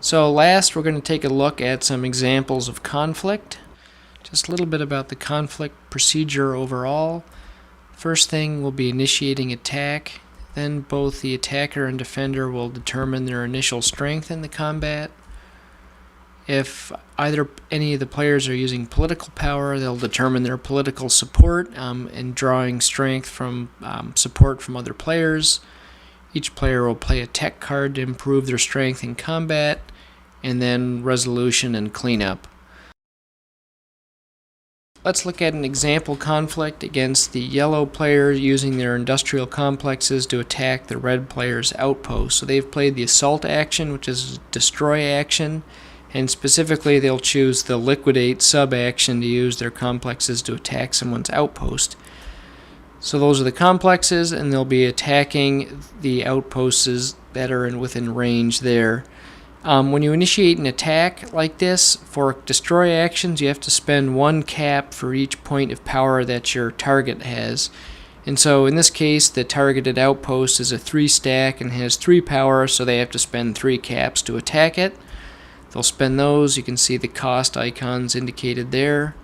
So last, we're going to take a look at some examples of conflict. Just a little bit about the conflict procedure overall. First thing will be initiating attack. Then both the attacker and defender will determine their initial strength in the combat. If any of the players are using political power, they'll determine their political support and drawing strength from support from other players. Each player will play a tech card to improve their strength in combat, and then resolution and cleanup. Let's look at an example conflict against the yellow player using their industrial complexes to attack the red player's outpost. So they've played the assault action, which is a destroy action, and specifically they'll choose the liquidate sub-action to use their complexes to attack someone's outpost. So those are the complexes, and they'll be attacking the outposts that are within range there. When you initiate an attack like this, for destroy actions, you have to spend 1 cap for each point of power that your target has. And so in this case, the targeted outpost is a 3 stack and has 3 power, so they have to spend 3 caps to attack it. They'll spend those. You can see the cost icons indicated there.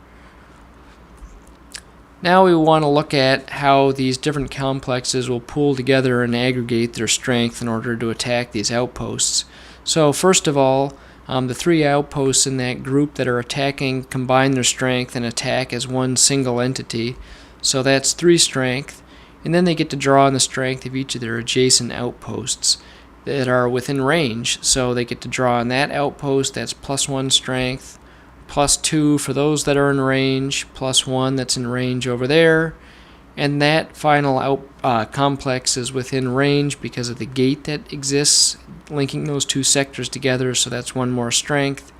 Now we want to look at how these different complexes will pool together and aggregate their strength in order to attack these outposts. So first of all, the 3 outposts in that group that are attacking combine their strength and attack as one single entity. So that's 3 strength, and then they get to draw on the strength of each of their adjacent outposts that are within range. So they get to draw on that outpost, that's +1 strength, +2 for those that are in range, +1 that's in range over there, and that final complex is within range because of the gate that exists linking those 2 sectors together, so that's 1 more strength.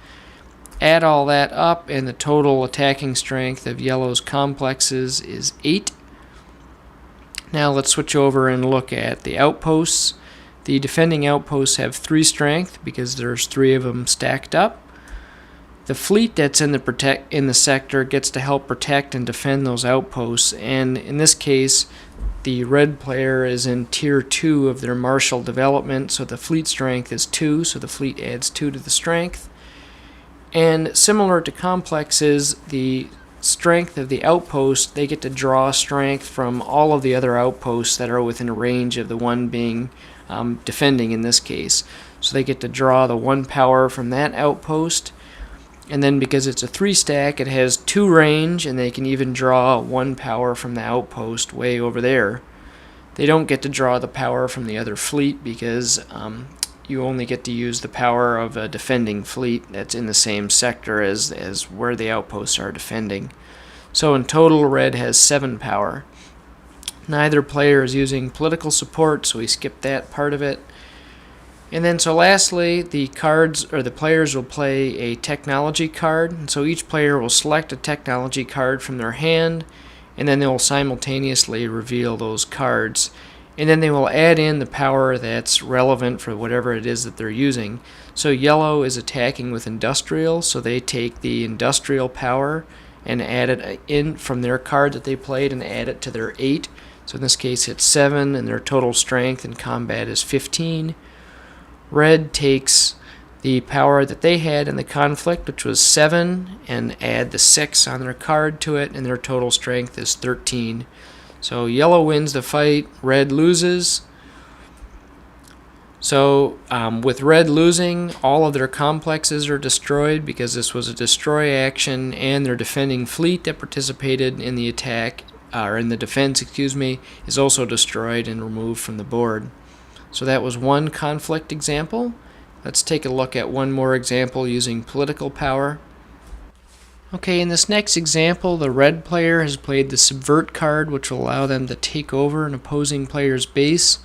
Add all that up, and the total attacking strength of yellow's complexes is 8. Now let's switch over and look at the outposts. The defending outposts have 3 strength because there's 3 of them stacked up. The fleet that's in the sector gets to help protect and defend those outposts, and in this case the red player is in tier 2 of their martial development, so the fleet strength is 2, so the fleet adds 2 to the strength. And similar to complexes, the strength of the outpost, they get to draw strength from all of the other outposts that are within range of the one being defending in this case. So they get to draw the 1 power from that outpost, and then because it's a 3 stack, it has 2 range, and they can even draw 1 power from the outpost way over there. They don't get to draw the power from the other fleet because you only get to use the power of a defending fleet that's in the same sector as where the outposts are defending. So in total, red has 7 power. Neither player is using political support, so we skip that part of it. And then so lastly, the players will play a technology card, and so each player will select a technology card from their hand, and then they will simultaneously reveal those cards, and then they will add in the power that's relevant for whatever it is that they're using. So yellow is attacking with industrial, so they take the industrial power and add it in from their card that they played and add it to their 8. So in this case it's 7, and their total strength in combat is 15. Red takes the power that they had in the conflict, which was 7, and add the 6 on their card to it, and their total strength is 13. So yellow wins the fight, red loses. So with red losing, all of their complexes are destroyed because this was a destroy action, and their defending fleet that participated in the attack, or in the defense, is also destroyed and removed from the board. So that was one conflict example. Let's take a look at one more example using political power. Okay, in this next example, the red player has played the subvert card, which will allow them to take over an opposing player's base.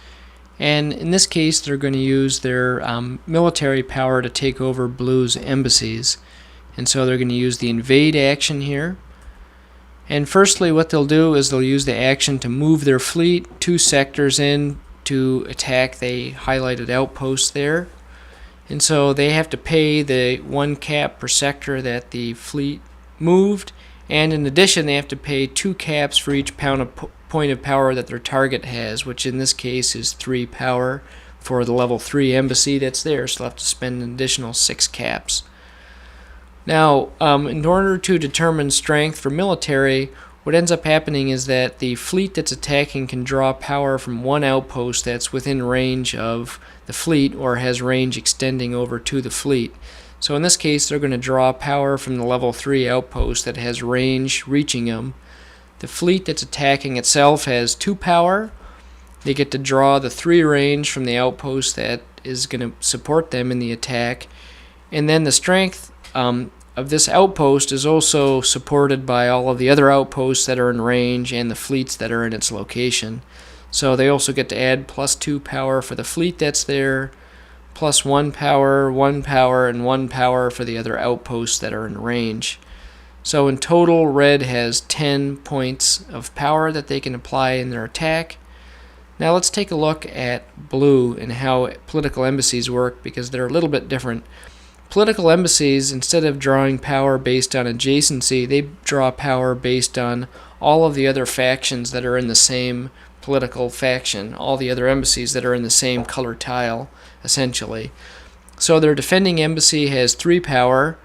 And in this case, they're going to use their military power to take over blue's embassies. And so they're going to use the invade action here. And firstly, what they'll do is they'll use the action to move their fleet 2 sectors in to attack the highlighted outpost there. And so they have to pay the 1 cap per sector that the fleet moved, and in addition they have to pay 2 caps for each point of power that their target has, which in this case is 3 power for the level 3 embassy that's there, so they'll have to spend an additional 6 caps. Now, in order to determine strength for military, what ends up happening is that the fleet that's attacking can draw power from one outpost that's within range of the fleet or has range extending over to the fleet. So in this case, they're going to draw power from the level 3 outpost that has range reaching them. The fleet that's attacking itself has 2 power. They get to draw the 3 range from the outpost that is going to support them in the attack. And then the strength of this outpost is also supported by all of the other outposts that are in range and the fleets that are in its location. So they also get to add +2 power for the fleet that's there, +1 power, 1 power, and 1 power for the other outposts that are in range. So in total, red has 10 points of power that they can apply in their attack. Now let's take a look at blue and how political embassies work, because they're a little bit different. Political embassies, instead of drawing power based on adjacency, they draw power based on all of the other factions that are in the same political faction, all the other embassies that are in the same color tile, essentially. So their defending embassy has 3 power.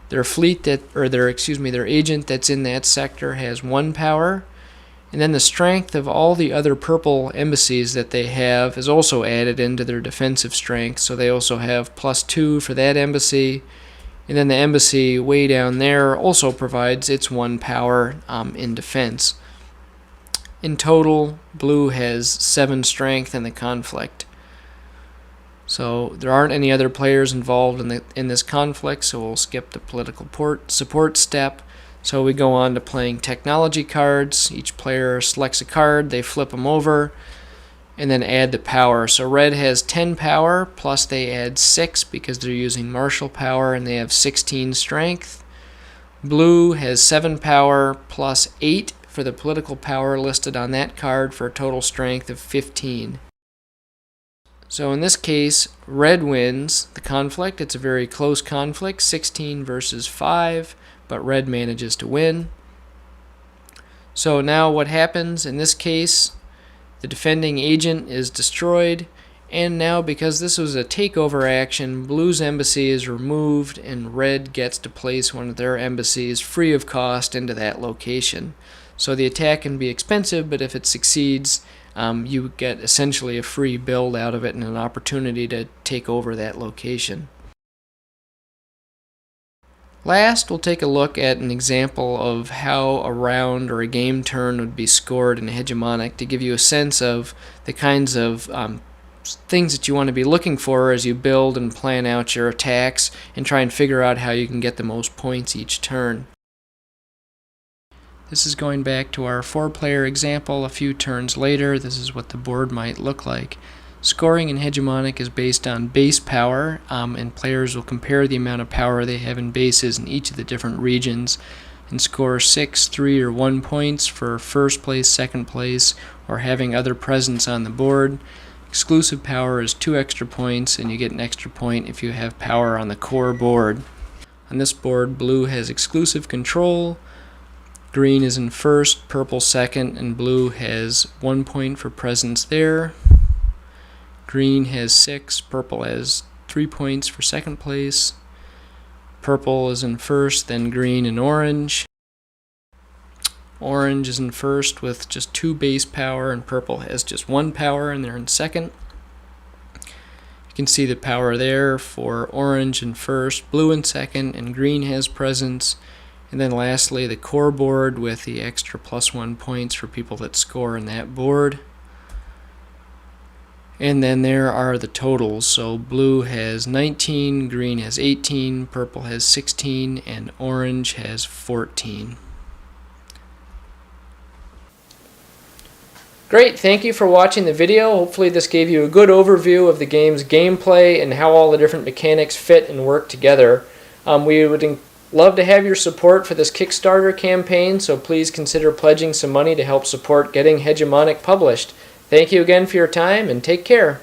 Their their agent that's in that sector has 1 power. And then the strength of all the other purple embassies that they have is also added into their defensive strength. So they also have +2 for that embassy. And then the embassy way down there also provides its 1 power in defense. In total, blue has 7 strength in the conflict. So there aren't any other players involved in this conflict, so we'll skip the political support step. So we go on to playing technology cards. Each player selects a card, they flip them over, and then add the power. So red has 10 power, plus they add 6 because they're using martial power, and they have 16 strength. Blue has 7 power, plus 8 for the political power listed on that card, for a total strength of 15. So in this case, red wins the conflict. It's a very close conflict, 16 versus 5. But red manages to win. So now what happens in this case, the defending agent is destroyed, and now because this was a takeover action, blue's embassy is removed and red gets to place one of their embassies free of cost into that location. So the attack can be expensive, but if it succeeds, you get essentially a free build out of it and an opportunity to take over that location. Last, we'll take a look at an example of how a round or a game turn would be scored in Hegemonic to give you a sense of the kinds of things that you want to be looking for as you build and plan out your attacks and try and figure out how you can get the most points each turn. This is going back to our 4-player example a few turns later. This is what the board might look like. Scoring in Hegemonic is based on base power, and players will compare the amount of power they have in bases in each of the different regions and score 6, 3, or 1 points for first place, second place, or having other presence on the board. Exclusive power is 2 extra points, and you get an extra point if you have power on the core board. On this board, blue has exclusive control, green is in first, purple second, and blue has 1 point for presence there. Green has 6, purple has 3 points for second place. Purple is in first, then green and orange. Orange is in first with just 2 base power, and purple has just 1 power, and they're in second. You can see the power there for orange in first, blue in second, and green has presence. And then lastly, the core board with the extra +1 points for people that score in that board. And then there are the totals. So blue has 19, green has 18, purple has 16, and orange has 14. Great, thank you for watching the video. Hopefully this gave you a good overview of the game's gameplay and how all the different mechanics fit and work together. We would love to have your support for this Kickstarter campaign, so please consider pledging some money to help support getting Hegemonic published. Thank you again for your time, and take care.